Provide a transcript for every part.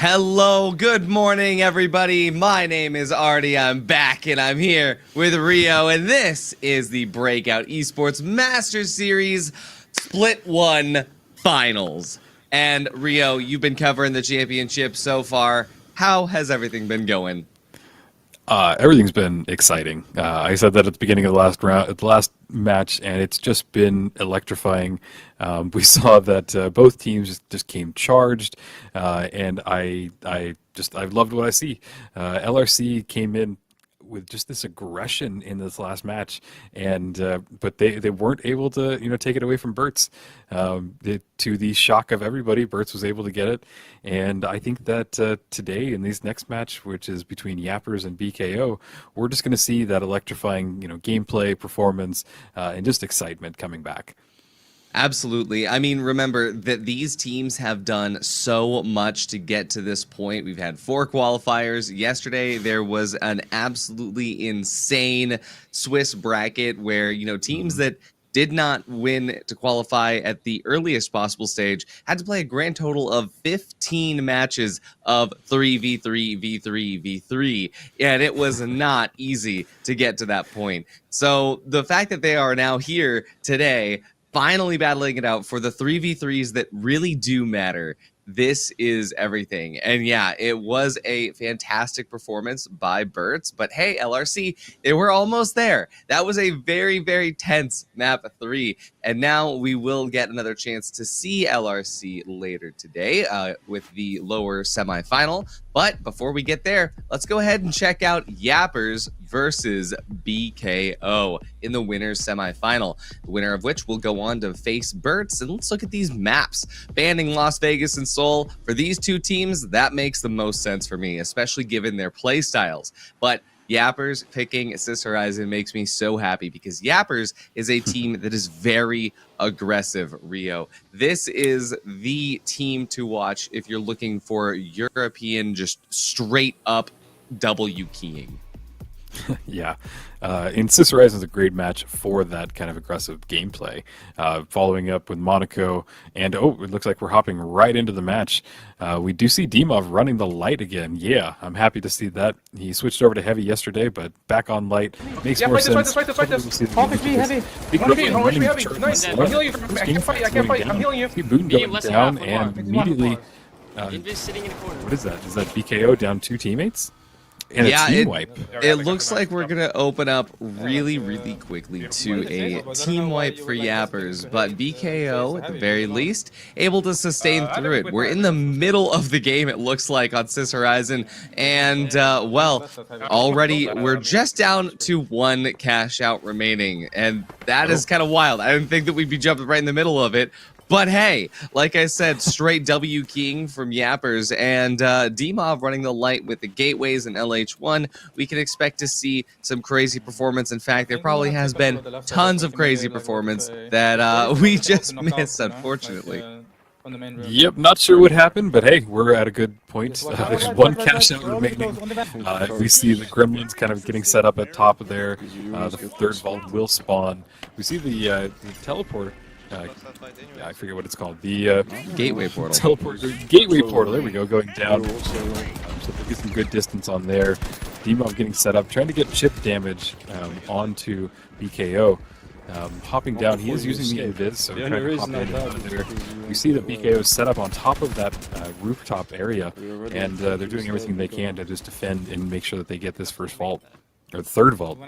Hello, good morning, everybody. My name is Artie. I'm back, and I'm here with Rio, and this is the Breakout Esports Masters Series Split 1 Finals. And Rio, you've been covering the championship so far. How has everything been going? Everything's been exciting. I said that at the beginning of the last match, and it's just been electrifying. We saw that both teams just came charged, and I loved what I see. LRC came in with just this aggression in this last match, and but they weren't able to take it away from Bertz. To the shock of everybody, Bertz was able to get it, and I think that today in this next match, which is between Yappers and BKO, we're just going to see that electrifying gameplay, performance, and just excitement coming back. Absolutely. I mean, remember that these teams have done so much to get to this point. We've had 4 qualifiers. Yesterday, there was an absolutely insane Swiss bracket where, teams that did not win to qualify at the earliest possible stage had to play a grand total of 15 matches of 3v3, v3, v3. And it was not easy to get to that point. So the fact that they are now here today, finally battling it out for the 3v3s that really do matter. This is everything. And yeah, it was a fantastic performance by Bertz. But hey, LRC, they were almost there. That was a very, very tense map 3. And now we will get another chance to see LRC later today with the lower semifinal. But before we get there, let's go ahead and check out Yappers versus BKO in the winner's semifinal. The winner of which will go on to face Bertz. And let's look at these maps. Banning Las Vegas and Seoul. For these two teams, that makes the most sense for me, especially given their play styles. But Yappers picking Sys Horizon makes me so happy because Yappers is a team that is very aggressive, Rio. This is the team to watch if you're looking for European, just straight up W keying. Yeah, and Sys Horizon is a great match for that kind of aggressive gameplay. Following up with Monaco, and it looks like we're hopping right into the match. We do see Dimov running the light again. Yeah, I'm happy to see that. He switched over to heavy yesterday, but back on light makes more sense. Fight this. Focus me, heavy. Nice. I'm healing you. I can't fight. I'm healing you. See Boone going down, and immediately. What is that? Is that BKO down 2 teammates? And yeah, a team wipe. It looks like we're going to open up really, really quickly to a team wipe for Yappers, but BKO, at the very least, able to sustain through it. We're in the middle of the game, it looks like, on Sys Horizon, and, well, already we're just down to 1 cash out remaining, and that is kind of wild. I didn't think that we'd be jumping right in the middle of it. But hey, like I said, straight W keying from Yappers, and Dimov running the light with the gateways and LH1. We can expect to see some crazy performance. In fact, there probably has been tons of crazy performance that we just missed, unfortunately. Yep, not sure what happened, but hey, we're at a good point. There's 1 cash out remaining. We see the gremlins kind of getting set up at top of there. The 3rd vault will spawn. We see the teleport. I forget what it's called. The gateway portal. Gateway portal. There we go. Going down. So we get some good distance on there. Dimov getting set up, trying to get chip damage onto BKO. Hopping down, he is using the invis, so trying to hop in and out of there. We see that BKO is set up on top of that rooftop area, and they're doing everything they can to just defend and make sure that they get this first vault. Or 3rd vault.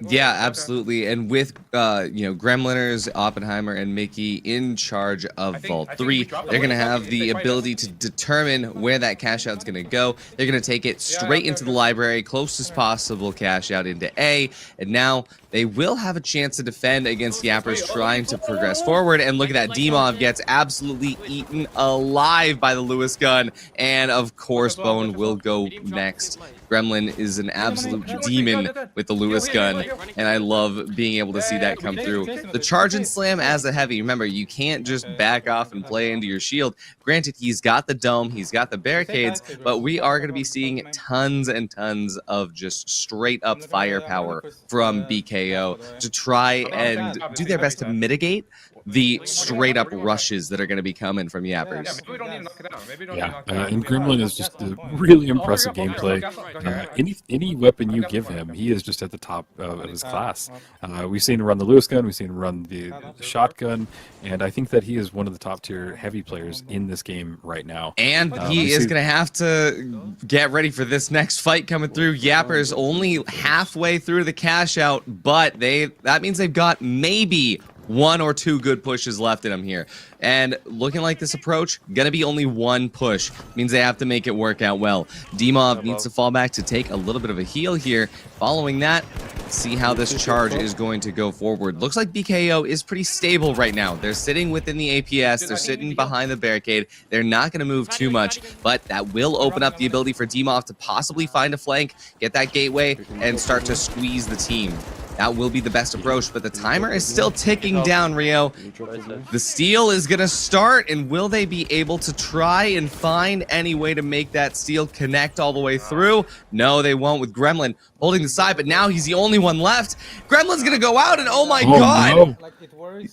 Yeah, absolutely. And with Gremliners, Oppenheimer, and Mickey in charge of Vault 3, they're going to have the ability to determine where that cash out's going to go. They're going to take it straight into the library, closest possible cash out into A, and now they will have a chance to defend against Yappers trying to progress forward. And look at that, Dimov gets absolutely eaten alive by the Lewis gun, and of course Bone will go next. Gremlin is an absolute demon with the Lewis gun, and I love being able to see that come through. The charge and slam as a heavy, remember, you can't just back off and play into your shield. Granted, he's got the dome, he's got the barricades, but we are going to be seeing tons and tons of just straight up firepower from BKO to try and do their best to mitigate the straight up rushes that are going to be coming from Yappers. Maybe we don't need to knock it out. Maybe we don't need Yeah, to knock it out. and Gremlin is just a really impressive All three up, gameplay. gas up, gas up. Any weapon you give him, he is just at the top of his class. We've seen him run the Lewis gun, we've seen him run the shotgun, and I think that he is one of the top tier heavy players in this game right now. And he is going to have to get ready for this next fight coming through. Yappers only halfway through the cash out, but that means they've got maybe 1 or 2 good pushes left in them here. And looking like this approach, gonna be only 1 push. Means they have to make it work out well. Dimov needs to fall back to take a little bit of a heal here. Following that, see how this charge is going to go forward. Looks like BKO is pretty stable right now. They're sitting within the APS. They're sitting behind the barricade. They're not going to move too much, but that will open up the ability for Dimov to possibly find a flank, get that gateway, and start to squeeze the team. That will be the best approach, but the timer is still ticking down, Rio. The steal is going to start, and will they be able to try and find any way to make that steal connect all the way through? No, they won't, with Gremlin holding the side, but now he's the only one left. Gremlin's going to go out, and oh my god! No.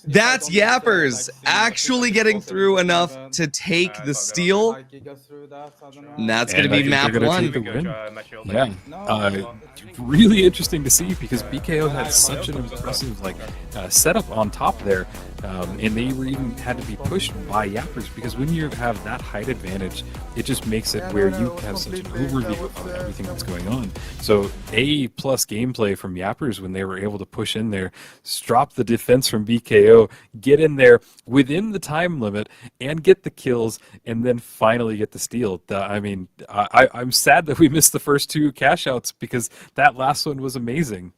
That's Yappers actually getting through enough to take the steal. And that's going to be map 1. Yeah. Really interesting to see because BKO had such an impressive setup on top there, and they were even had to be pushed by Yappers because when you have that height advantage, it just makes it where you have such an overview of everything that's going on. So A+ gameplay from Yappers when they were able to push in there, drop the defense from BKO, get in there within the time limit, and get the kills, and then finally get the steal. I'm sad that we missed the first 2 cash outs because that last one was amazing.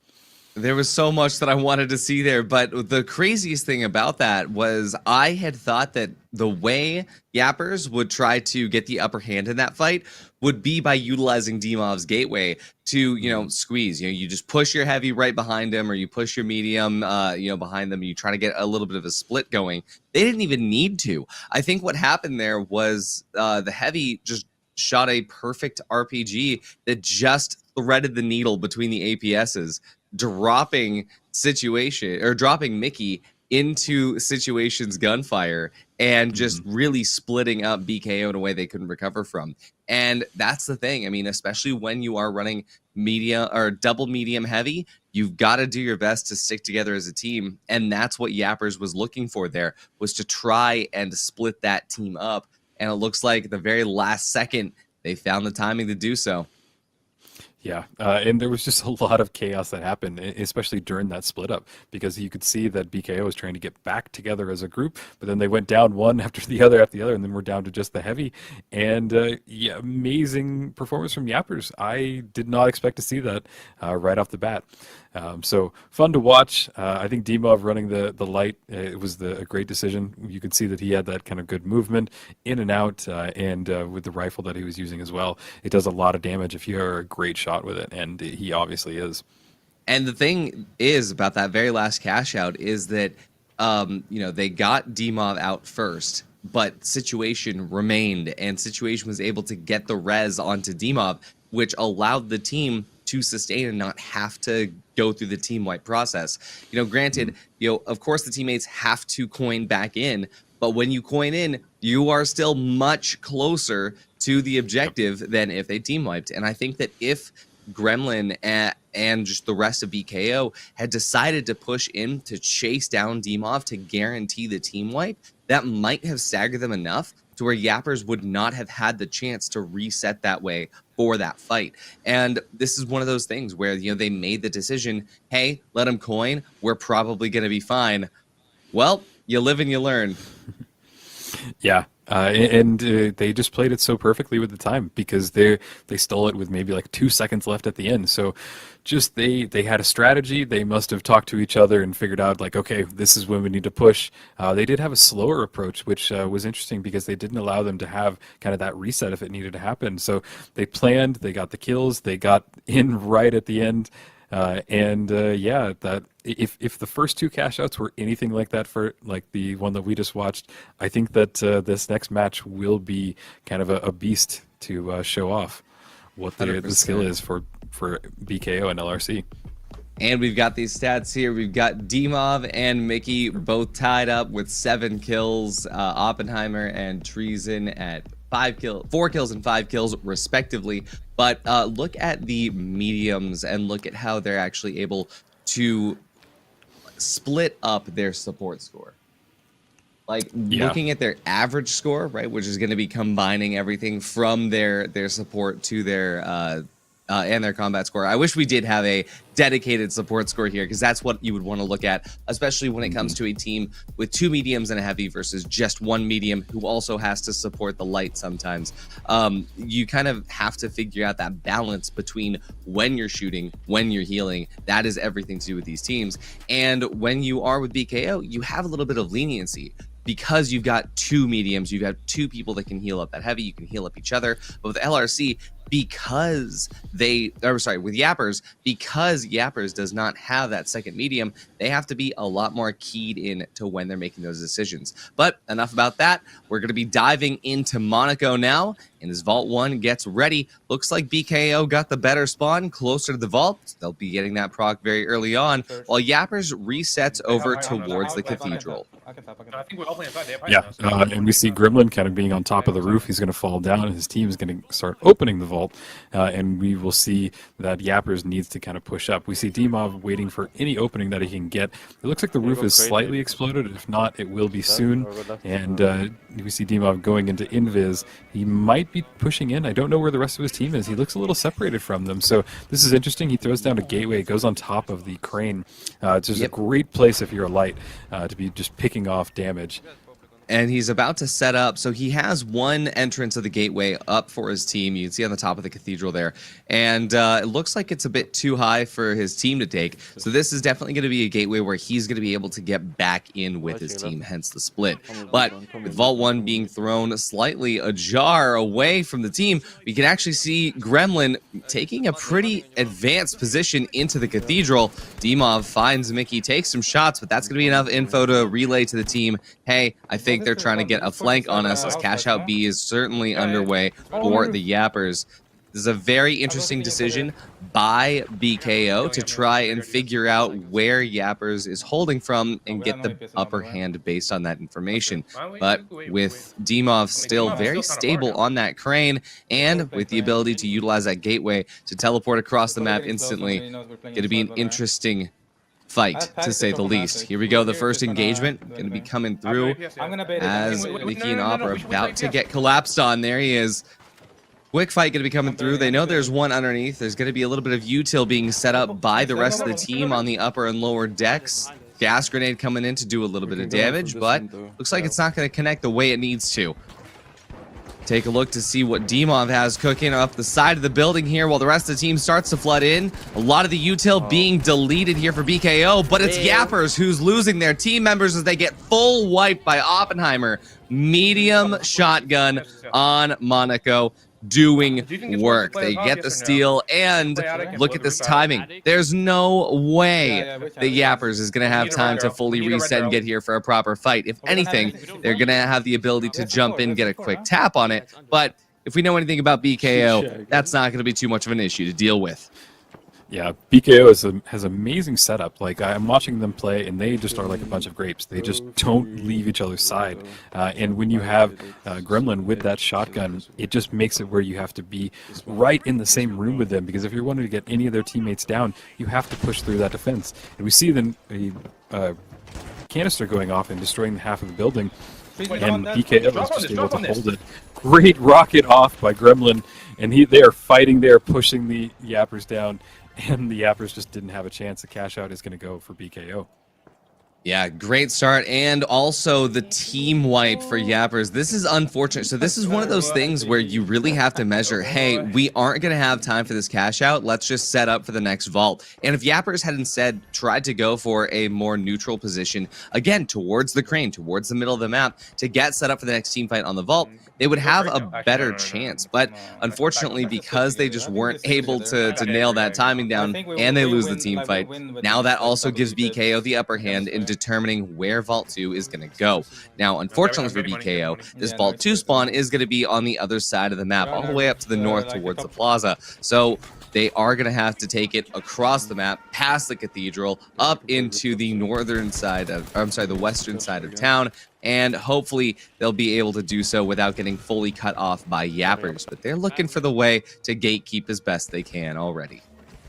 There was so much that I wanted to see there, but the craziest thing about that was I had thought that the way Yappers would try to get the upper hand in that fight would be by utilizing Dimov's gateway to, squeeze. You just push your heavy right behind him, or you push your medium, behind them. You try to get a little bit of a split going. They didn't even need to. I think what happened there was the heavy just shot a perfect RPG that just threaded the needle between the APSs, dropping Mickey into Situation's gunfire and just really splitting up BKO in a way they couldn't recover from. And that's the thing. I mean, especially when you are running media or double medium heavy, you've got to do your best to stick together as a team. And that's what Yappers was looking for there, was to try and split that team up. And it looks like at the very last second, they found the timing to do so. Yeah, and there was just a lot of chaos that happened, especially during that split up, because you could see that BKO was trying to get back together as a group, but then they went down one after the other, and then we're down to just the heavy. And amazing performance from Yappers. I did not expect to see that right off the bat. So fun to watch. I think Dimov running the light, it was a great decision. You could see that he had that kind of good movement in and out, and with the rifle that he was using as well, it does a lot of damage if you are a great shot with it, and he obviously is. And the thing is about that very last cash out is that they got Dimov out first, but Situation remained, and Situation was able to get the res onto Dimov, which allowed the team to sustain and not have to go through the team wipe process. Granted, of course the teammates have to coin back in, but when you coin in, you are still much closer to the objective than if they team wiped. And I think that if Gremlin and just the rest of BKO had decided to push in to chase down Dimov to guarantee the team wipe, that might have staggered them enough to where Yappers would not have had the chance to reset that way for that fight. And this is one of those things where, they made the decision, hey, let them coin, we're probably going to be fine. Well, you live and you learn. Yeah. And they just played it so perfectly with the time because they stole it with maybe 2 seconds left at the end. So just they had a strategy. They must have talked to each other and figured out okay, this is when we need to push. They did have a slower approach, which was interesting because they didn't allow them to have kind of that reset if it needed to happen. So they planned, they got the kills, they got in right at the end. That if the first 2 cash outs were anything like that for the one that we just watched, I think that this next match will be kind of a beast to show off what the skill is for BKO and LRC. And we've got these stats here. We've got Dimov and Mickey both tied up with 7 kills. Oppenheimer and Treason at 4 kills and 5 kills respectively. But look at the mediums and look at how they're actually able to split up their support score. Like looking at their average score, right, which is going to be combining everything from their support to their and their combat score. I wish we did have a dedicated support score here, because that's what you would want to look at, especially when it comes to a team with 2 mediums and a heavy versus just 1 medium who also has to support the light sometimes. You kind of have to figure out that balance between when you're shooting, when you're healing. That is everything to do with these teams. And when you are with BKO, you have a little bit of leniency, because you've got 2 mediums, you've got 2 people that can heal up that heavy, you can heal up each other. But with LRC, because with Yappers, because Yappers does not have that second medium, they have to be a lot more keyed in to when they're making those decisions. But enough about that. We're going to be diving into Monaco now, and as Vault 1 gets ready, looks like BKO got the better spawn closer to the Vault. They'll be getting that proc very early on, while Yappers resets over towards the Cathedral. Yeah, and we see Gremlin kind of being on top of the roof. He's going to fall down, and his team is going to start opening the vault, and we will see that Yappers needs to kind of push up. We see Dimov waiting for any opening that he can get. It looks like the roof is slightly exploded. If not, it will be soon. And we see Dimov going into Invis. He might be pushing in. I don't know where the rest of his team is. He looks a little separated from them. So this is interesting. He throws down a gateway, goes on top of the crane. It's just a great place if you're a light to be just picking off damage. And he's about to set up, so he has one entrance of the gateway up for his team. You can see on the top of the cathedral there, and it looks like it's a bit too high for his team to take. So this is definitely going to be a gateway where he's going to be able to get back in with his team, hence the split. But with Vault 1 being thrown slightly ajar away from the team, we can actually see Gremlin taking a pretty advanced position into the cathedral. Dimov finds Mickey, takes some shots, but that's going to be enough info to relay to the team, hey, I think they're trying to get a flank on us, as Cash Out B is certainly underway for the Yappers. This is a very interesting decision by BKO to try and figure out where Yappers is holding from and get the upper hand based on that information. But with Dimov still very stable on that crane, and with the ability to utilize that gateway to teleport across the map instantly, going to be an interesting fight, to say the least. Here we go, the first engagement going to be coming through as Mickey and Op are about to get collapsed on. There he is. Quick fight going to be coming through. They know there's one underneath. There's going to be a little bit of util being set up by the rest of the team on the upper and lower decks. Gas grenade coming in to do a little bit of damage, but looks like it's not going to connect the way it needs to. Take a look to see what Dimov has cooking up the side of the building here while the rest of the team starts to flood in. A lot of the util being deleted here for BKO, but it's Yappers who's losing their team members as they get full wiped by Oppenheimer. Medium shotgun on Monaco, doing work. They get the steal, and look at this timing. There's no way the Yappers is going to have time to fully reset and get here for a proper fight. If anything, they're going to have the ability to jump in, get a quick tap on it. But if we know anything about BKO, that's not going to be too much of an issue to deal with. Yeah, BKO has amazing setup. Like, I'm watching them play, and they just are like a bunch of grapes. They just don't leave each other's side. And when you have Gremlin with that shotgun, it just makes it where you have to be right in the same room with them, because if you're wanting to get any of their teammates down, you have to push through that defense. And we see then a canister going off and destroying half of the building, and BKO is just able to hold it. Great rocket off by Gremlin, and they are fighting there, pushing the Yappers down. And the Yappers just didn't have a chance. The cash out is going to go for BKO. Yeah, great start, and also the team wipe for Yappers. This is unfortunate. So this is one of those things where you really have to measure, hey, we aren't going to have time for this cash out. Let's just set up for the next vault. And if Yappers had instead tried to go for a more neutral position, again, towards the crane, towards the middle of the map, to get set up for the next team fight on the vault, they would have a better chance. But unfortunately, because they just weren't able to nail that timing down, and they lose the team fight, now that also gives BKO the upper hand in determining where Vault 2 is going to go. Now, unfortunately for BKO, this Vault 2 spawn is going to be on the other side of the map, all the way up to the north towards the plaza. So they are going to have to take it across the map, past the cathedral, up into the the western side of town, and hopefully they'll be able to do so without getting fully cut off by Yappers. But they're looking for the way to gatekeep as best they can already.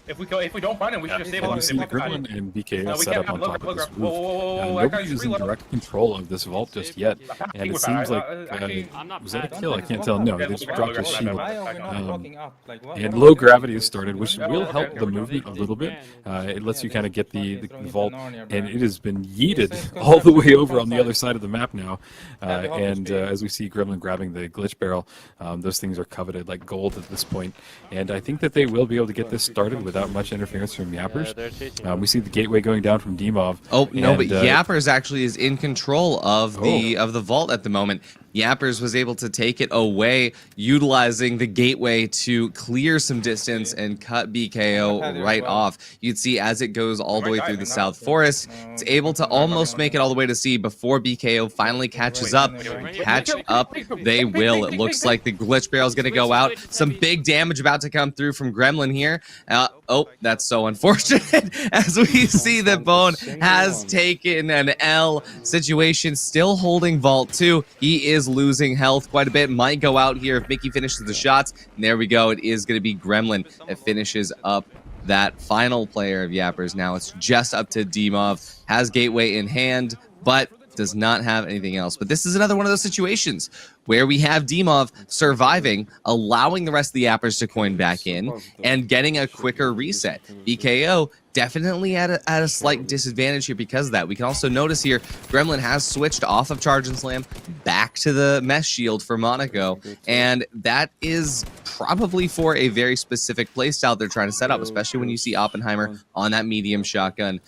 If we don't find him, we should just save him. You see Gremlin and BKO set up on top of this roof. Nobody's in direct control of this vault just yet, and it seems like was that a kill? I can't tell. No, they just dropped his shield. And low gravity has started, which will help the movement a little bit. It lets you kind of get the vault, and it has been yeeted all the way over on the other side of the map now. And as we see Gremlin grabbing the glitch barrel, those things are coveted like gold at this point. And I think that they will be able to get this started without much interference from Yappers. We see the gateway going down from Dimov. Oh no, but Yappers actually is in control of the vault at the moment. Yappers was able to take it away, utilizing the gateway to clear some distance and cut BKO right off. You'd see as it goes all the way through the South Forest, it's able to almost make it all the way to C before BKO finally catches up. Catch up they will. It looks like the glitch barrel is going to go out. Some big damage about to come through from Gremlin here. Oh, that's so unfortunate. As we see that Bone has taken an L. Situation still holding Vault 2. He is losing health quite a bit. Might go out here if Mickey finishes the shots. And there we go. It is going to be Gremlin that finishes up that final player of Yappers. Now it's just up to Dimov. Has Gateway in hand, but does not have anything else. But this is another one of those situations where we have Dimov surviving, allowing the rest of the Yappers to coin back in, and getting a quicker reset. BKO definitely at a slight disadvantage here because of that. We can also notice here, Gremlin has switched off of Charge and Slam back to the Mesh Shield for Monaco, and that is probably for a very specific playstyle they're trying to set up, especially when you see Oppenheimer on that medium shotgun.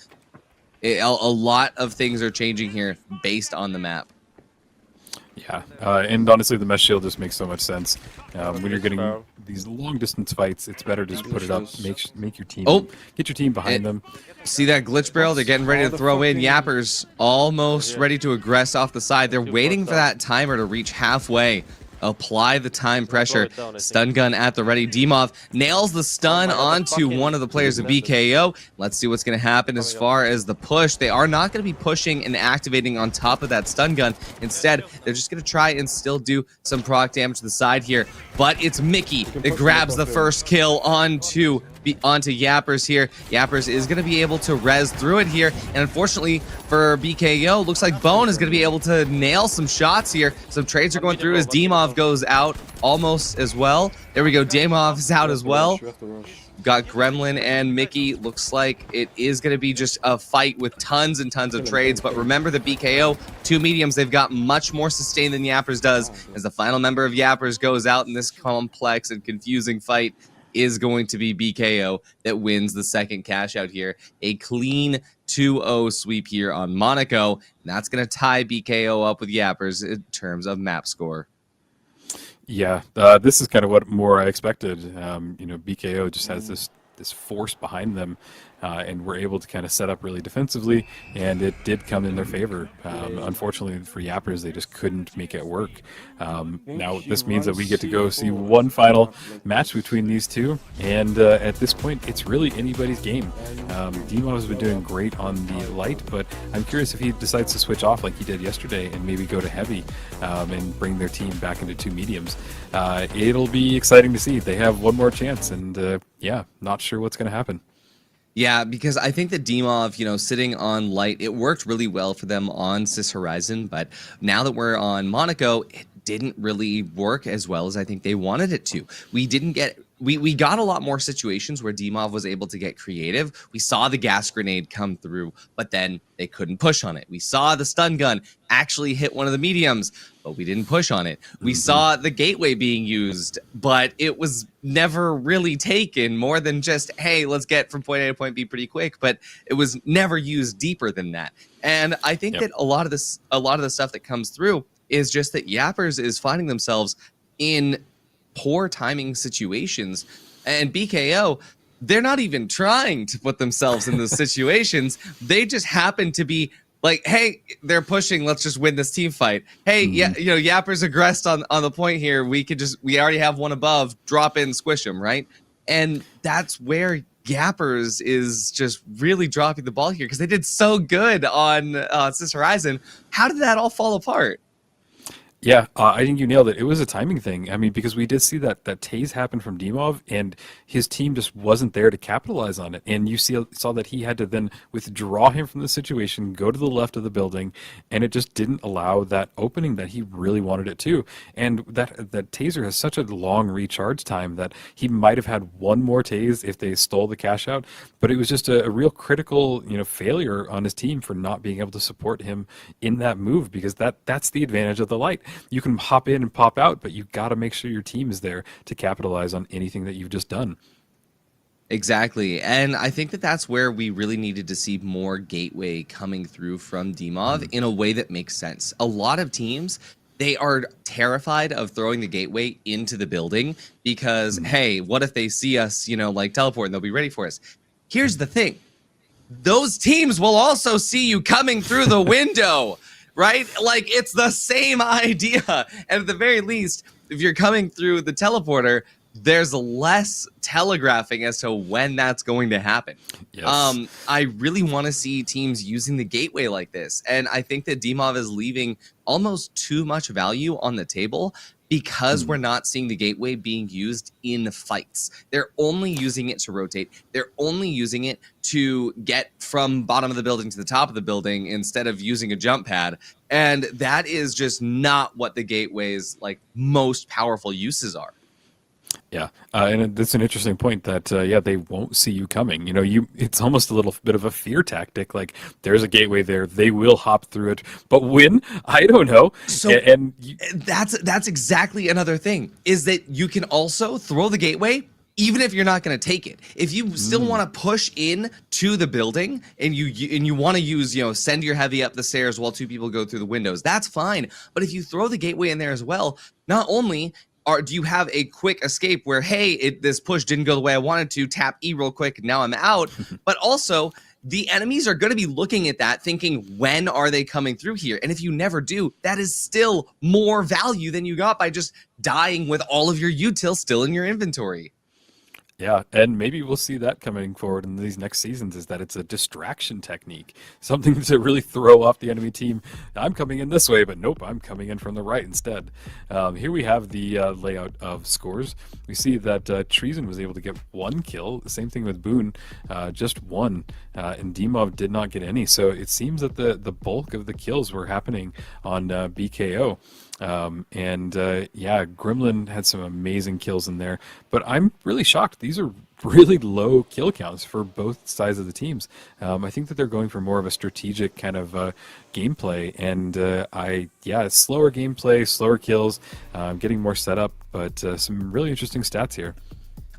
A lot of things are changing here based on the map. Yeah, and honestly, the Mesh Shield just makes so much sense. When you're getting these long-distance fights, it's better to just put it up, make your team, get your team behind them. See that glitch barrel? They're getting ready to throw in. Yappers almost ready to aggress off the side. They're waiting for that timer to reach halfway. Apply the time pressure. Stun gun at the ready. Dimov nails the stun onto one of the players of BKO. Let's see what's going to happen as far as the push. They are not going to be pushing and activating on top of that stun gun. Instead, they're just going to try and still do some proc damage to the side here. But it's Mickey that grabs the first kill onto Yappers here. Yappers is going to be able to res through it here, and unfortunately for BKO, looks like Bone is going to be able to nail some shots here. Some trades are going through as Dimov goes out almost as well. There we go, Dimov is out as well. Got Gremlin and Mickey. Looks like it is going to be just a fight with tons and tons of trades, but remember the BKO, two mediums, they've got much more sustain than Yappers does. As the final member of Yappers goes out in this complex and confusing fight, is going to be BKO that wins the second cash out here. A clean 2-0 sweep here on Monaco. And that's going to tie BKO up with Yappers in terms of map score. Yeah, this is kind of what more I expected. BKO just has this force behind them, and we're able to kind of set up really defensively, and it did come in their favor. Unfortunately for Yappers, they just couldn't make it work. Now this means that we get to go see one final match between these two, and at this point, it's really anybody's game. Demo has been doing great on the light, but I'm curious if he decides to switch off like he did yesterday and maybe go to heavy and bring their team back into two mediums. It'll be exciting to see. They have one more chance, and yeah, not sure what's going to happen. Yeah, because I think that Dimov, sitting on light, it worked really well for them on Sys Horizon, but now that we're on Monaco, it didn't really work as well as I think they wanted it to. We got a lot more situations where Dimov was able to get creative. We saw the gas grenade come through, but then they couldn't push on it. We saw the stun gun actually hit one of the mediums, but we didn't push on it. We saw the gateway being used, but it was never really taken more than just, hey, let's get from point A to point B pretty quick, but it was never used deeper than that. And I think that a lot of the stuff that comes through is just that Yappers is finding themselves in poor timing situations, and BKO, they're not even trying to put themselves in those situations. They just happen to be like, hey, they're pushing, let's just win this team fight. Hey, Yappers aggressed on the point here. We already have one above, drop in, squish them, right? And that's where Yappers is just really dropping the ball here because they did so good on Sys Horizon. How did that all fall apart? Yeah, I think you nailed it. It was a timing thing. I mean, because we did see that tase happen from Dimov, and his team just wasn't there to capitalize on it. And you saw that he had to then withdraw him from the situation, go to the left of the building, and it just didn't allow that opening that he really wanted it to. And that taser has such a long recharge time that he might have had one more tase if they stole the cash out. But it was just a real critical, failure on his team for not being able to support him in that move, because that's the advantage of the light. You can hop in and pop out, but you got to make sure your team is there to capitalize on anything that you've just done. Exactly. And I think that that's where we really needed to see more gateway coming through from Dimov in a way that makes sense. A lot of teams, they are terrified of throwing the gateway into the building because, hey, what if they see us, like teleport and they'll be ready for us? Here's the thing. Those teams will also see you coming through the window. Right? Like, it's the same idea. And at the very least, if you're coming through the teleporter, there's less telegraphing as to when that's going to happen. Yes. I really want to see teams using the gateway like this. And I think that Dimov is leaving almost too much value on the table because we're not seeing the gateway being used in fights. They're only using it to rotate. They're only using it to get from bottom of the building to the top of the building instead of using a jump pad. And that is just not what the gateway's most powerful uses are. Yeah, and that's an interesting point that, they won't see you coming. It's almost a little bit of a fear tactic. Like, there's a gateway there. They will hop through it. But when? I don't know. So that's exactly another thing, is that you can also throw the gateway even if you're not going to take it. If you still want to push in to the building and you want to use, send your heavy up the stairs while two people go through the windows, that's fine. But if you throw the gateway in there as well, not only do you have a quick escape where, hey, this push didn't go the way I wanted to, tap E real quick, now I'm out. But also, the enemies are going to be looking at that thinking, when are they coming through here? And if you never do, that is still more value than you got by just dying with all of your util still in your inventory. Yeah, and maybe we'll see that coming forward in these next seasons, is that it's a distraction technique, something to really throw off the enemy team. I'm coming in this way, but nope, I'm coming in from the right instead. Here we have the layout of scores. We see that Treason was able to get 1 kill. The same thing with Boone, just 1, and Dimov did not get any. So it seems that the bulk of the kills were happening on BKO. Gremlin had some amazing kills in there, but I'm really shocked. These are really low kill counts for both sides of the teams. I think that they're going for more of a strategic kind of gameplay, and slower gameplay, slower kills, getting more setup, but some really interesting stats here.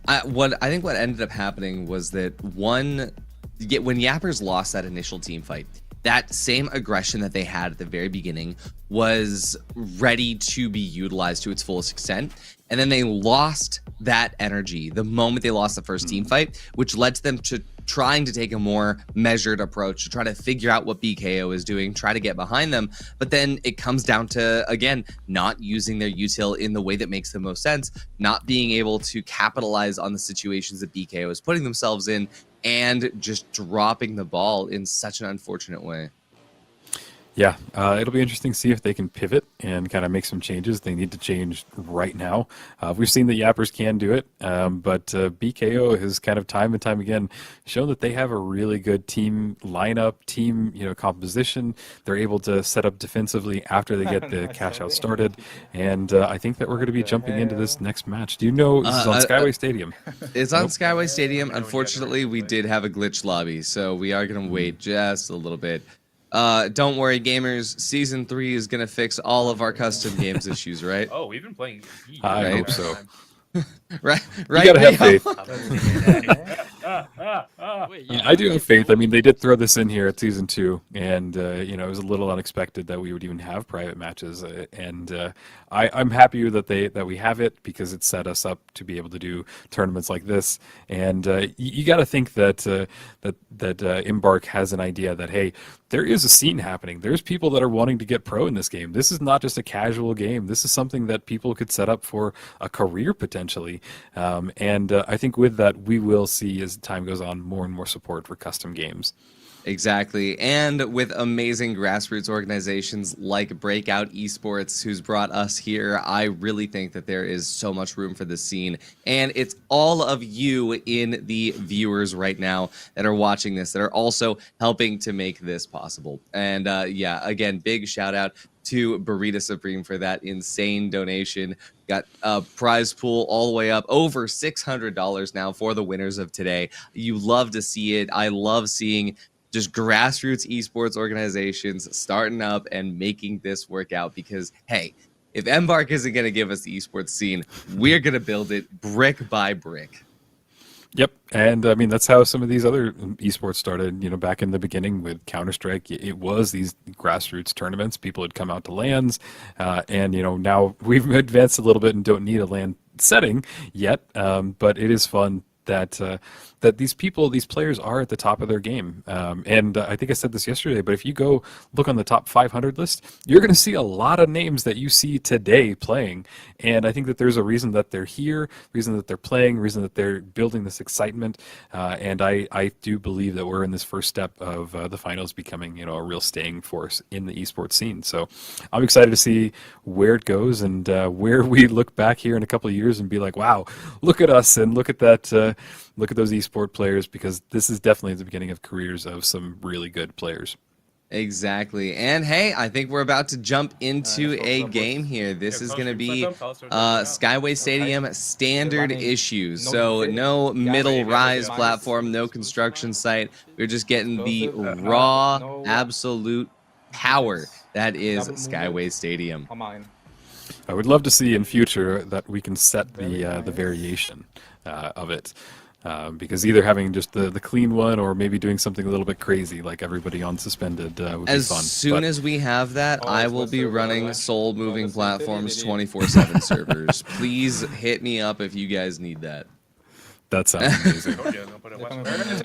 I think what ended up happening was that when Yappers lost that initial team fight, that same aggression that they had at the very beginning was ready to be utilized to its fullest extent. And then they lost that energy the moment they lost the first team fight, which led to them to trying to take a more measured approach to try to figure out what BKO is doing, try to get behind them. But then it comes down to, again, not using their util in the way that makes the most sense, not being able to capitalize on the situations that BKO is putting themselves in, and just dropping the ball in such an unfortunate way. Yeah, it'll be interesting to see if they can pivot and kind of make some changes. They need to change right now. We've seen the Yappers can do it, but BKO has kind of time and time again shown that they have a really good team lineup, team composition. They're able to set up defensively after they get the cash out started, and I think that we're going to be jumping into this next match. Do you know this is on Skyway Stadium? It's on Skyway Stadium. Unfortunately, we did have a glitch lobby, so we are going to wait just a little bit. Don't worry, gamers. Season 3 is gonna fix all of our custom games issues, right? Oh, we've been playing. I hope so. right. You gotta have faith. I do have faith. I mean, they did throw this in here at season 2, and it was a little unexpected that we would even have private matches. I'm happy that we have it because it set us up to be able to do tournaments like this. And you got to think that Embark has an idea that, hey, there is a scene happening. There's people that are wanting to get pro in this game. This is not just a casual game. This is something that people could set up for a career potentially. I think with that, we will see as time goes on more and more support for custom games. Exactly. And with amazing grassroots organizations like Breakout Esports, who's brought us here, I really think that there is so much room for this scene. And it's all of you in the viewers right now that are watching this that are also helping to make this possible. And yeah, again, big shout out to Burrito Supreme for that insane donation. Got a prize pool all the way up over $600 now for the winners of today. You love to see it. I love seeing just grassroots esports organizations starting up and making this work out because, hey, if Embark isn't going to give us the esports scene, we're going to build it brick by brick. Yep, and I mean that's how some of these other esports started. Back in the beginning with Counter-Strike, it was these grassroots tournaments. People would come out to LANs, and now we've advanced a little bit and don't need a LAN setting yet. But it is fun that these players are at the top of their game. And I think I said this yesterday, but if you go look on the top 500 list, you're going to see a lot of names that you see today playing. And I think that there's a reason that they're here, reason that they're playing, reason that they're building this excitement. And I do believe that we're in this first step of the finals becoming, a real staying force in the esports scene. So I'm excited to see where it goes and where we look back here in a couple of years and be like, wow, look at us and look at that. Look at those esport players, because this is definitely the beginning of careers of some really good players. Exactly. And hey, I think we're about to jump into a game here. This is going to be Skyway Stadium standard issues. So no middle rise platform, no construction site. We're just getting the raw, absolute power that is Skyway Stadium. I would love to see in future that we can set the variation of it. Because either having just the clean one or maybe doing something a little bit crazy like everybody on suspended would be fun. As soon as we have that, I will be running soul moving platforms 24/7 servers. Please hit me up if you guys need that. That sounds amazing.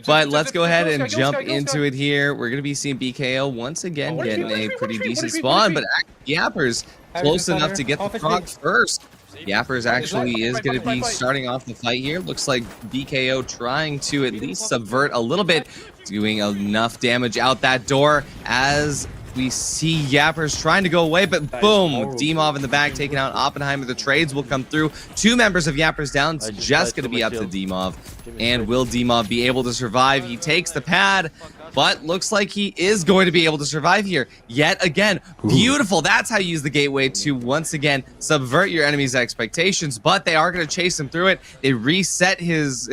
But let's go ahead and jump into it here. We're going to be seeing BKO once again getting a pretty decent spawn, but Yappers close enough to get the frog first. Yappers actually is going to be starting off the fight here. Looks like BKO trying to at least subvert a little bit, doing enough damage out that door as we see Yappers trying to go away, but boom, Demov in the back taking out Oppenheimer. The trades will come through. 2 members of Yappers down. It's just going to be up to Demov. And will Demov be able to survive? He takes the pad, but looks like he is going to be able to survive here. Yet again, beautiful. That's how you use the gateway to once again subvert your enemy's expectations, but they are going to chase him through it. They reset his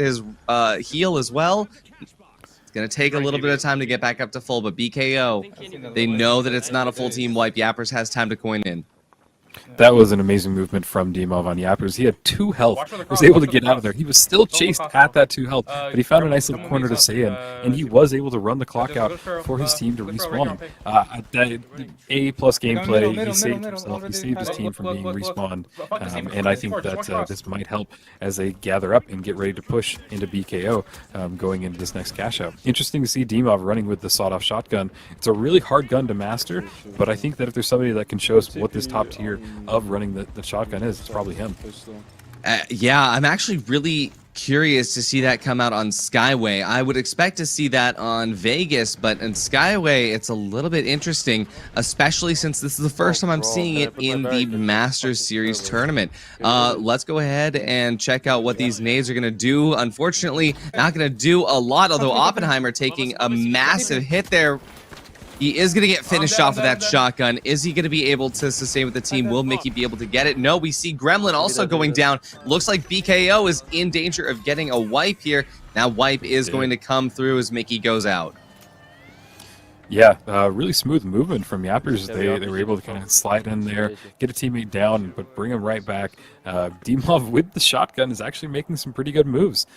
heal as well. It's going to take a little bit of time to get back up to full, but BKO, they know that it's not a full team wipe. Yappers has time to coin in. That was an amazing movement from Demov on Yappers. He had 2 health. He was able to get out of there. He was still chased at that 2 health, but he found a nice little corner to stay in, and he was able to run the clock out for his team to respawn. A-plus gameplay. He saved himself. He saved his team from being respawned, and I think that this might help as they gather up and get ready to push into BKO going into this next cash out. Interesting to see Demov running with the sawed-off shotgun. It's a really hard gun to master, but I think that if there's somebody that can show us what this top tier of running the shotgun is, it's probably him. Yeah, I'm actually really curious to see that come out on Skyway. I would expect to see that on Vegas, but in Skyway, it's a little bit interesting, especially since this is the first time I'm seeing it in the Masters Series tournament. Let's go ahead and check out what these nades are going to do. Unfortunately, not going to do a lot, although Oppenheimer taking a massive hit there. He is going to get finished off with that shotgun. Is he going to be able to sustain with the team? Will Mickey be able to get it? No, we see Gremlin also going down. Looks like BKO is in danger of getting a wipe here. Now wipe is going to come through as Mickey goes out. Yeah, really smooth movement from Yappers. They were able to kind of slide in there, get a teammate down, but bring him right back. Dimov with the shotgun is actually making some pretty good moves.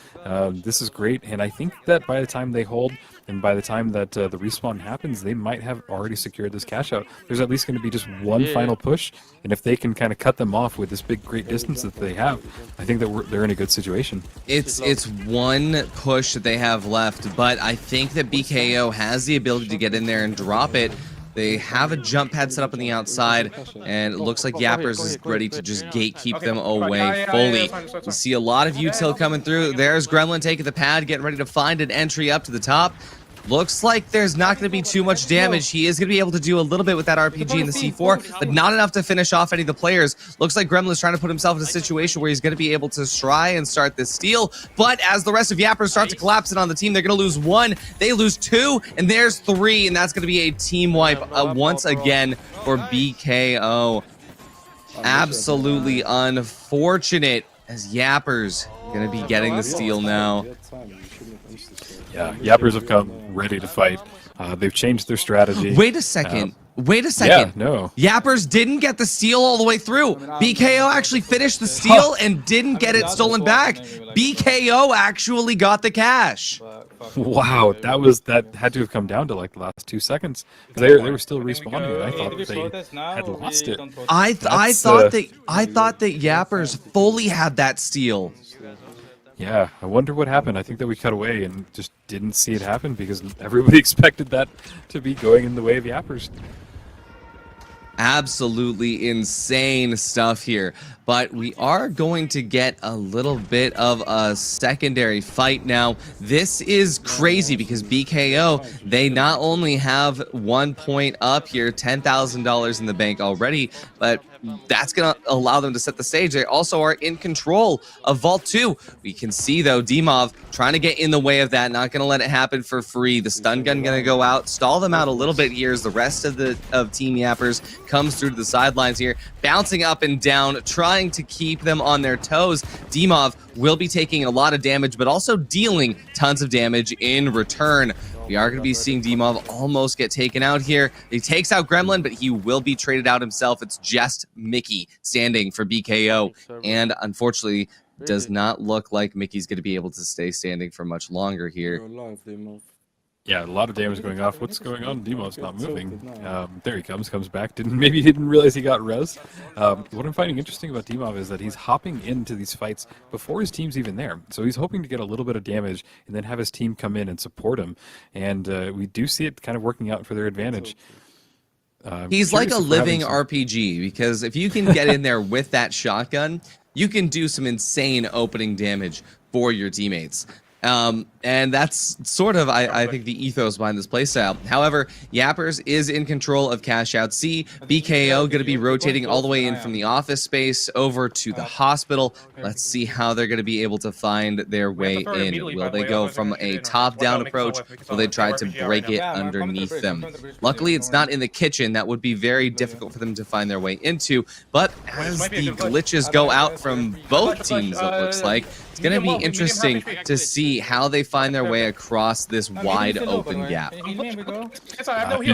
This is great, and I think that by the time they hold and by the time that the respawn happens, they might have already secured this cash out. There's at least going to be just one final push, and if they can kind of cut them off with this big, great distance that they have, I think that they're in a good situation. It's one push that they have left, but I think that BKO has the ability to get in there and drop it. They have a jump pad set up on the outside, and it looks like Yappers is ready to just gatekeep them away fully. We see a lot of util coming through. There's Gremlin taking the pad, getting ready to find an entry up to the top. Looks like there's not going to be too much damage. He is going to be able to do a little bit with that RPG and the C4, but not enough to finish off any of the players. Looks like Gremlin's trying to put himself in a situation where he's going to be able to try and start this steal, but as the rest of Yappers start to collapse in on the team, they're going to lose one, they lose two, and there's three, and that's going to be a team wipe once again for BKO. Absolutely unfortunate as Yappers going to be getting the steal now. Yeah, Yappers have come ready to fight. They've changed their strategy. Wait a second. Wait a second. Yeah, no. Yappers didn't get the steal all the way through. BKO actually finished the steal and didn't get it stolen back. BKO actually got the cash. Wow, that had to have come down to like the last 2 seconds because they were still respawning. I thought that they had lost it. I thought that Yappers fully had that steal. Yeah, I wonder what happened. I think that we cut away and just didn't see it happen because everybody expected that to be going in the way of Yappers. Absolutely insane stuff here, but we are going to get a little bit of a secondary fight now. This is crazy because BKO, they not only have 1 point up here, $10,000 in the bank already, but that's going to allow them to set the stage. They also are in control of Vault 2. We can see, though, Dimov trying to get in the way of that, not going to let it happen for free. The stun gun going to go out, stall them out a little bit here as the rest of Team Yappers comes through to the sidelines here, bouncing up and down, trying to keep them on their toes. Dimov will be taking a lot of damage, but also dealing tons of damage in return. We are going to be seeing Dimov almost get taken out here. He takes out Gremlin, but he will be traded out himself. It's just Mickey standing for BKO, and unfortunately, does not look like Mickey's going to be able to stay standing for much longer here. Yeah, a lot of damage going off. What's going on? Dimov's not moving. There he comes back. Maybe he didn't realize he got res. What I'm finding interesting about Dimov is that he's hopping into these fights before his team's even there. So he's hoping to get a little bit of damage and then have his team come in and support him. And we do see it kind of working out for their advantage. He's like a living RPG, because if you can get in there with that shotgun, you can do some insane opening damage for your teammates. And that's sort of, I think, the ethos behind this playstyle. However, Yappers is in control of Cash Out C. BKO going to be rotating all the way in from the office space over to the hospital. Let's see how they're going to be able to find their way in. Will they go from a top-down approach? Will they try to break it underneath them? Luckily, it's not in the kitchen. That would be very difficult for them to find their way into. But as the glitches go out from both teams, it looks like, it's going to be interesting to see how they find their way across this wide open gap. And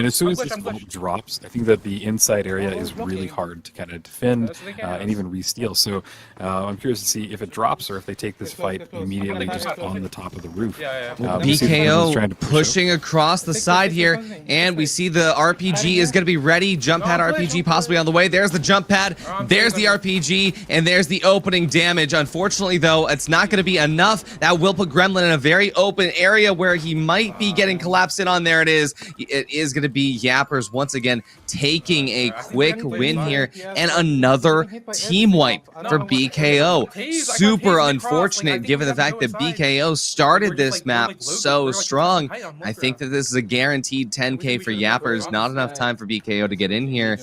as soon as this vault drops, I think that the inside area is really hard to kind of defend and even re-steal. So I'm curious to see if it drops or if they take this fight immediately just on the top of the roof. BKO pushing across the side here, and we see the RPG is going to be ready. Jump pad RPG possibly on the way. There's the jump pad, there's the RPG, and there's the opening damage. Unfortunately, though, it's not going to be enough. That will put Gremlin in a very open area where he might be getting collapsed in on. There it is. It is going to be Yappers once again taking a quick win here, and another team wipe for BKO. Super unfortunate given the fact that BKO started this map so strong. I think that this is a guaranteed 10K for Yappers. Not enough time for BKO to get in here,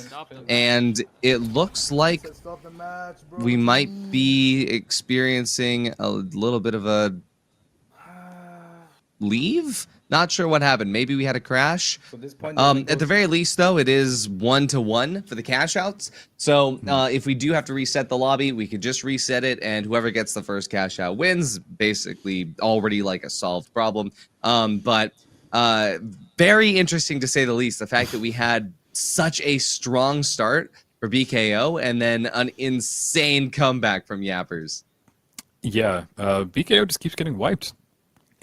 and it looks like we might be experiencing a little bit of a leave. Not sure what happened. Maybe we had a crash. At the very least, though, it is 1-1 for the cash outs. So if we do have to reset the lobby, we could just reset it, and whoever gets the first cash out wins. Basically, already like a solved problem. But very interesting to say the least. The fact that we had such a strong start for BKO, and then an insane comeback from Yappers. Yeah, BKO just keeps getting wiped.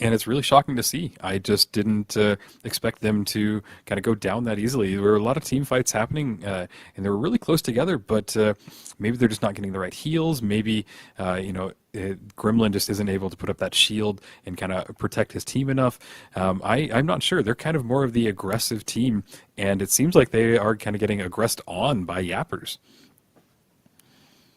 And it's really shocking to see. I just didn't expect them to kind of go down that easily. There were a lot of team fights happening, and they were really close together, but maybe they're just not getting the right heals. Maybe, Gremlin just isn't able to put up that shield and kind of protect his team enough. I'm not sure. They're kind of more of the aggressive team, and it seems like they are kind of getting aggressed on by Yappers.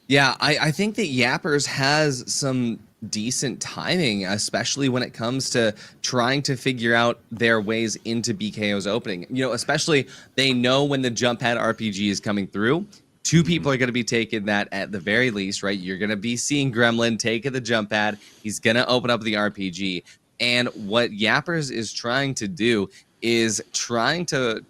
Yeah, I think that Yappers has some decent timing, especially when it comes to trying to figure out their ways into BKO's opening. Especially they know when the jump pad RPG is coming through. Two people are going to be taking that at the very least, right? You're going to be seeing Gremlin take the jump pad. He's going to open up the RPG. And what Yappers is trying to do is trying to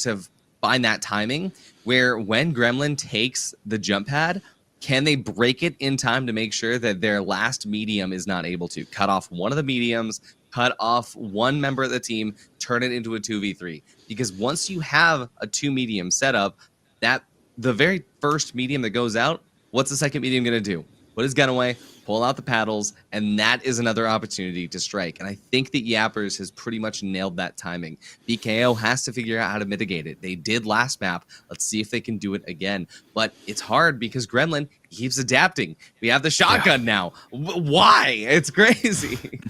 find that timing where when Gremlin takes the jump pad, can they break it in time to make sure that their last medium is not able to cut off one of the mediums, cut off one member of the team, turn it into a 2v3? Because once you have a 2 medium setup, that the very first medium that goes out, what's the second medium going to do? Put his gun away, pull out the paddles, and that is another opportunity to strike. And I think that Yappers has pretty much nailed that timing. BKO has to figure out how to mitigate it. They did last map. Let's see if they can do it again. But it's hard because Gremlin keeps adapting. We have the shotgun now. Why? It's crazy.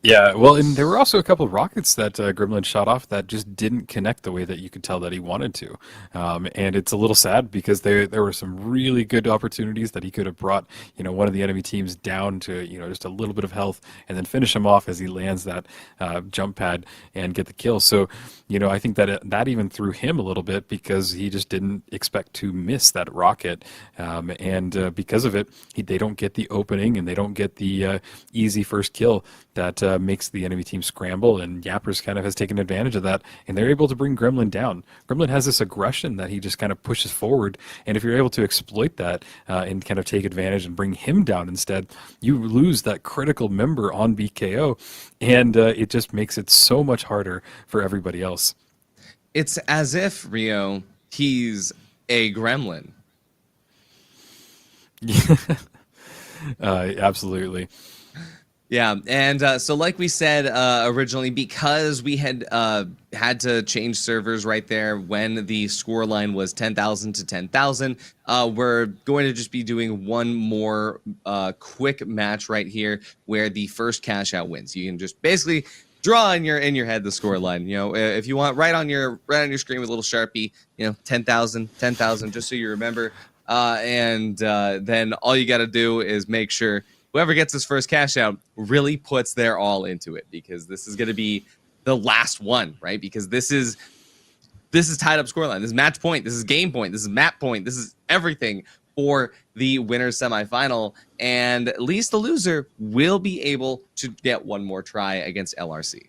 Yeah, well, and there were also a couple of rockets that Gremlin shot off that just didn't connect the way that you could tell that he wanted to. And it's a little sad because there were some really good opportunities that he could have brought, one of the enemy teams down to, just a little bit of health and then finish him off as he lands that jump pad and get the kill. So, I think that even threw him a little bit because he just didn't expect to miss that rocket. And because of it, they don't get the opening and they don't get the easy first kill that makes the enemy team scramble, and Yappers kind of has taken advantage of that, and they're able to bring Gremlin down. Gremlin has this aggression that he just kind of pushes forward, and if you're able to exploit that and kind of take advantage and bring him down instead, you lose that critical member on BKO, and it just makes it so much harder for everybody else. It's as if, Rio, he's a gremlin. Absolutely. Yeah, and so like we said originally, because we had had to change servers right there when the score line was 10,000 to 10,000, we're going to just be doing one more quick match right here where the first cash out wins. You can just basically draw in your head the score line. If you want, right on your screen with a little Sharpie, 10,000, just so you remember. And then all you got to do is make sure whoever gets this first cash out really puts their all into it, because this is going to be the last one, right? Because this is tied up scoreline. This is match point. This is game point. This is map point. This is everything for the winner's semifinal. And at least the loser will be able to get one more try against LRC.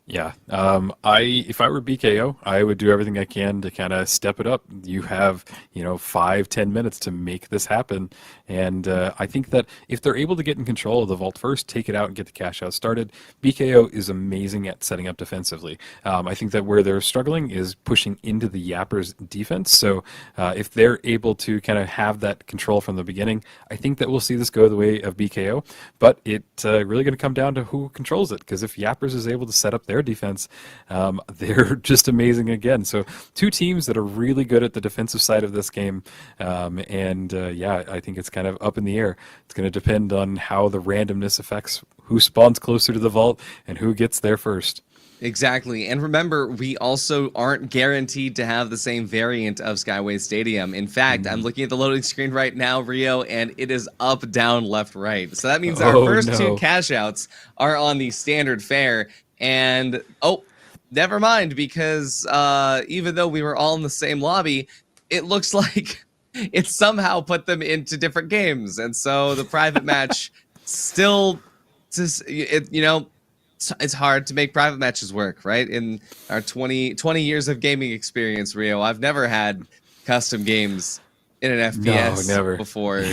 Yeah, if I were BKO, I would do everything I can to kind of step it up. You have, 5-10 minutes to make this happen. And I think that if they're able to get in control of the vault first, take it out and get the cash out started, BKO is amazing at setting up defensively. I think that where they're struggling is pushing into the Yappers defense. So if they're able to kind of have that control from the beginning, I think that we'll see this go the way of BKO. But it's really going to come down to who controls it, because if Yappers is able to set up their defense, they're just amazing again. So two teams that are really good at the defensive side of this game, I think it's kind of up in the air. It's going to depend on how the randomness affects who spawns closer to the vault and who gets there first. Exactly. And remember, we also aren't guaranteed to have the same variant of Skyway Stadium. In fact, I'm looking at the loading screen right now, Rio, and it is up, down, left, right. So that means our first two cash outs are on the standard fare. And, never mind, because even though we were all in the same lobby, it looks like it somehow put them into different games. And so the private match still, it's hard to make private matches work, right? In our 20 years of gaming experience, Rio, I've never had custom games in an FPS before.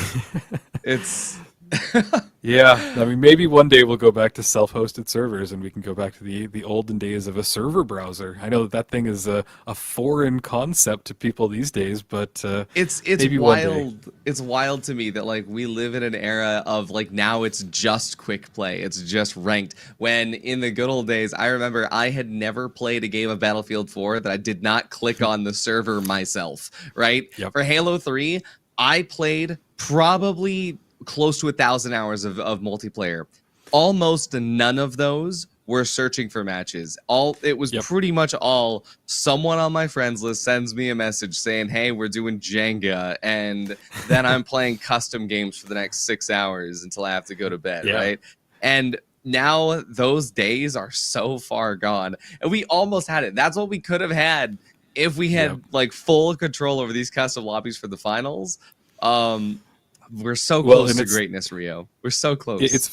Yeah, I mean, maybe one day we'll go back to self-hosted servers and we can go back to the olden days of a server browser. I know that thing is a foreign concept to people these days, but It's maybe one day. wild. It's wild to me that like we live in an era of like now it's just quick play. It's just ranked. When in the good old days, I remember I had never played a game of Battlefield 4 that I did not click on the server myself, right? Yep. For Halo 3, I played probably close to 1,000 hours of multiplayer. Almost none of those were searching for matches. It was pretty much all someone on my friends list sends me a message saying, hey, we're doing Jenga, and then I'm playing custom games for the next 6 hours until I have to go to bed, right? And now those days are so far gone, and we almost had it. That's what we could have had if we had like full control over these custom lobbies for the finals. We're so close to greatness, Rio. We're so close.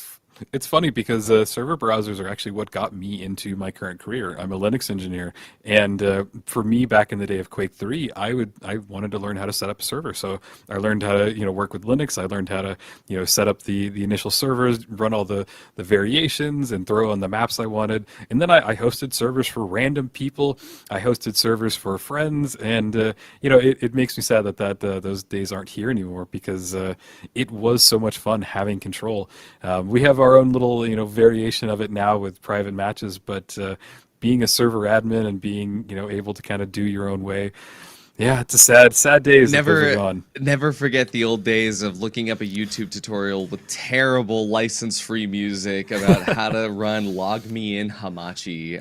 It's funny because server browsers are actually what got me into my current career. I'm a Linux engineer, and for me, back in the day of Quake 3, I wanted to learn how to set up a server. So I learned how to work with Linux. I learned how to set up the initial servers, run all the variations, and throw on the maps I wanted. And then I hosted servers for random people. I hosted servers for friends, and it makes me sad that those days aren't here anymore because it was so much fun having control. We have our own little variation of it now with private matches, but being a server admin and being able to kind of do your own way, it's a sad days. Never forget the old days of looking up a YouTube tutorial with terrible license-free music about how to run Log Me In Hamachi.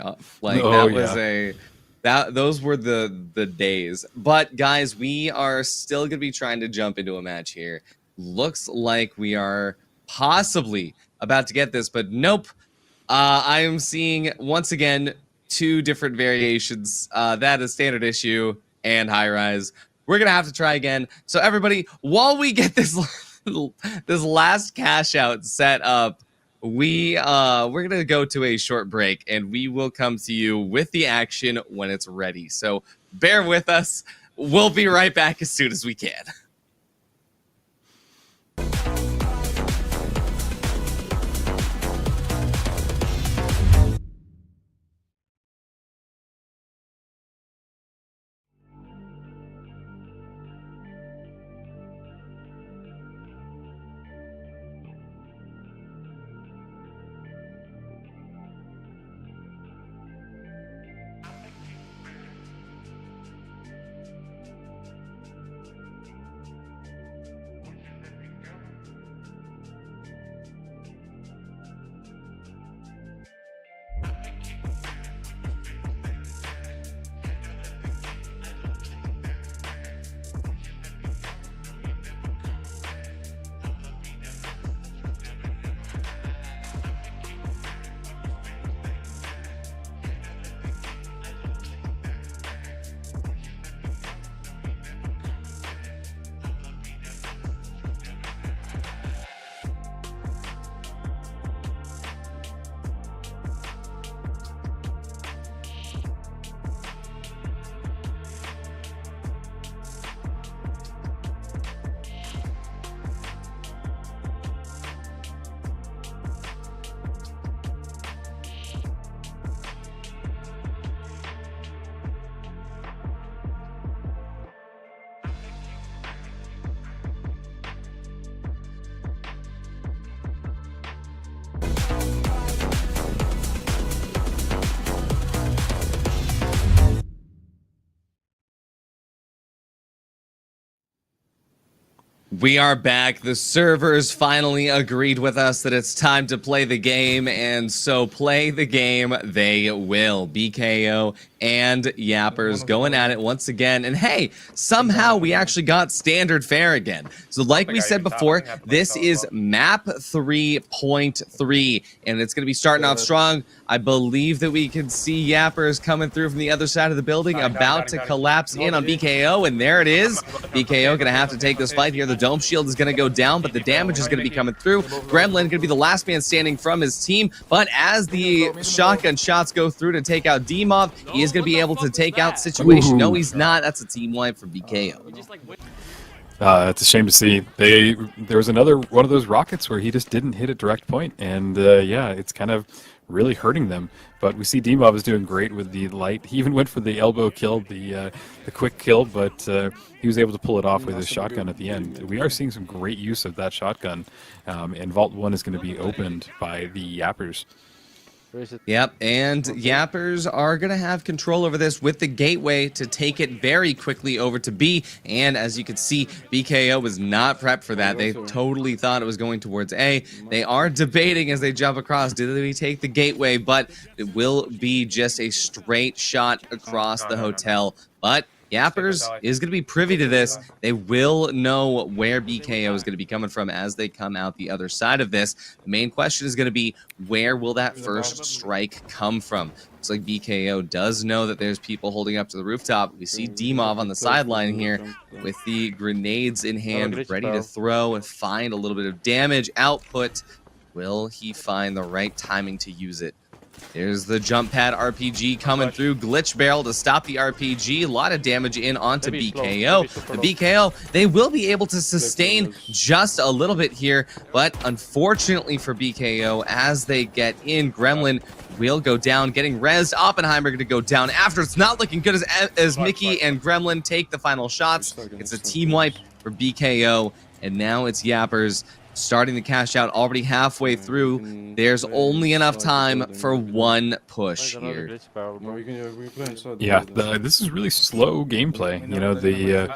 Those were the days. But guys, we are still gonna be trying to jump into a match here. Looks like we are possibly about to get this, but nope. I am seeing once again 2 different variations. That is standard issue and high rise. We're gonna have to try again. So everybody, while we get this this last cash out set up, we're gonna go to a short break, and we will come to you with the action when it's ready. So bear with us. We'll be right back as soon as we can. We are back. The servers finally agreed with us that it's time to play the game, and so play the game they will. BKO and Yappers going at it once again. And hey, somehow we actually got standard fare again. So like we said before, this is map 3.3, and it's going to be starting off strong. I believe that we can see Yappers coming through from the other side of the building, about to collapse in on BKO, and there it is. BKO going to have to take this fight here. The dome shield is going to go down, but the damage is going to be coming through. Gremlin going to be the last man standing from his team, but as the shotgun shots go through to take out D-Mob, he is going to be able to take out Situation. No, he's not. That's a team wipe for BKO. It's a shame to see. There was another one of those rockets where he just didn't hit a direct point, and yeah, it's kind of really hurting them. But we see Dimov is doing great with the light. He even went for the elbow kill, the quick kill, but he was able to pull it off with his shotgun at the end. We are seeing some great use of that shotgun, and Vault 1 is going to be opened by the Yappers. Yep, and Yappers are going to have control over this with the gateway to take it very quickly over to B. And as you can see, BKO was not prepped for that. They totally thought it was going towards A. They are debating as they jump across, do they take the gateway? But it will be just a straight shot across the hotel. But Yappers is going to be privy to this. They will know where BKO is going to be coming from as they come out the other side of this. The main question is going to be, where will that first strike come from? Looks like BKO does know that there's people holding up to the rooftop. We see Dimov on the sideline here with the grenades in hand, ready to throw and find a little bit of damage output. Will he find the right timing to use it? There's the jump pad RPG coming through. Glitch barrel to stop the RPG. A lot of damage in onto BKO. The BKO, they will be able to sustain just a little bit here, but unfortunately for BKO, as they get in, Gremlin will go down, getting rezzed. Oppenheimer going to go down after. It's not looking good as Mickey and Gremlin take the final shots. It's a team wipe for BKO, and now it's Yappers starting to cash out already halfway through. There's only enough time for one push here. Yeah, this is really slow gameplay. You know,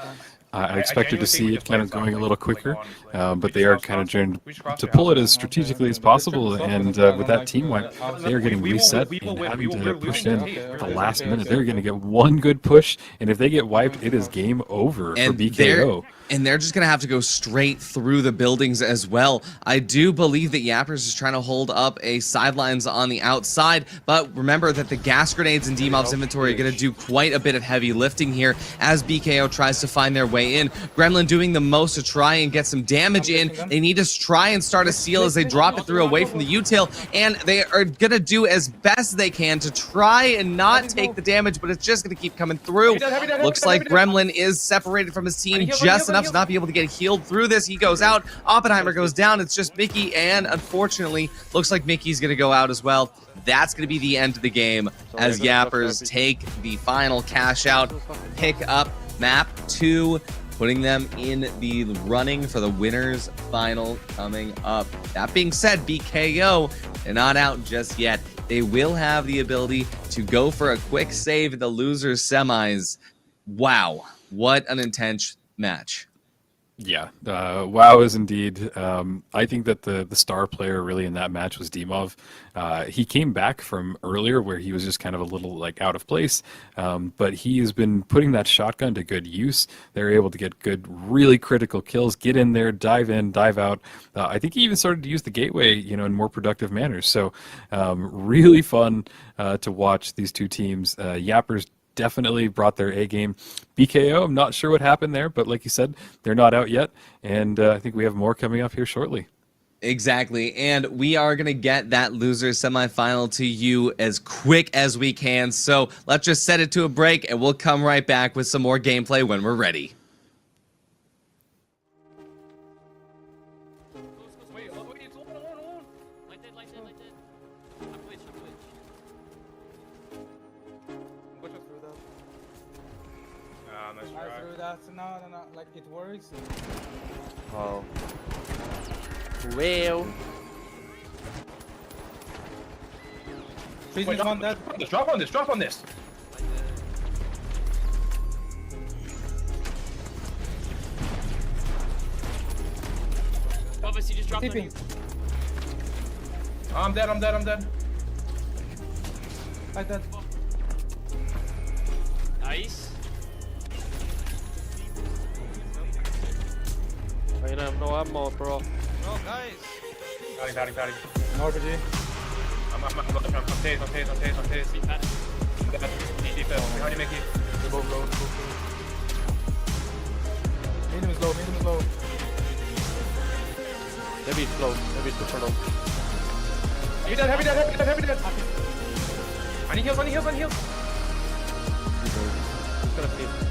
I expected to see it kind of going a little quicker, but they are kind of trying to pull it as strategically as possible, and with that team wipe, they are getting reset and having to push in at the last minute. They're going to get one good push, and if they get wiped, it is game over for BKO. And they're just going to have to go straight through the buildings as well. I do believe that Yappers is trying to hold up a sidelines on the outside, but remember that the gas grenades in Dimov's inventory are going to do quite a bit of heavy lifting here as BKO tries to find their way in. Gremlin doing the most to try and get some damage in. They need to try and start a seal as they drop it through away from the util, and they are going to do as best they can to try and not take the damage, but it's just going to keep coming through. Looks like Gremlin is separated from his team just enough to not be able to get healed through this. He goes out. Oppenheimer goes down. It's just Mickey, and unfortunately, looks like Mickey's going to go out as well. That's going to be the end of the game as Yappers take the final cash out, pick up map 2, putting them in the running for the winners final coming up. That being said, BKO, they're not out just yet. They will have the ability to go for a quick save in the losers semis. Wow, what an intense match. Yeah, WoW is indeed. I think that the star player really in that match was Dimov. He came back from earlier where he was just kind of a little like out of place, but he has been putting that shotgun to good use. They're able to get good, really critical kills, get in there, dive in, dive out. I think he even started to use the gateway, you know, in more productive manners. So really fun to watch these two teams. Yappers definitely brought their A game. BKO, I'm not sure what happened there, but like you said, they're not out yet, and I think we have more coming up here shortly. Exactly, and we are going to get that loser semifinal to you as quick as we can, so let's just set it to a break, and we'll come right back with some more gameplay when we're ready. No, like it works. Oh. Well. Wait, on that. Drop on this, drop on this. Obviously, just drop Tipping. I'm dead. I'm dead. Nice. I have no ammo, bro. No, guys. Patty. No RPG. I'm tased. Be fat. DD fell. Behind you, Mickey. They both low. Medium is low. Maybe it's low. Maybe it's super low. Heavy dead. I need heals. He's gonna feed.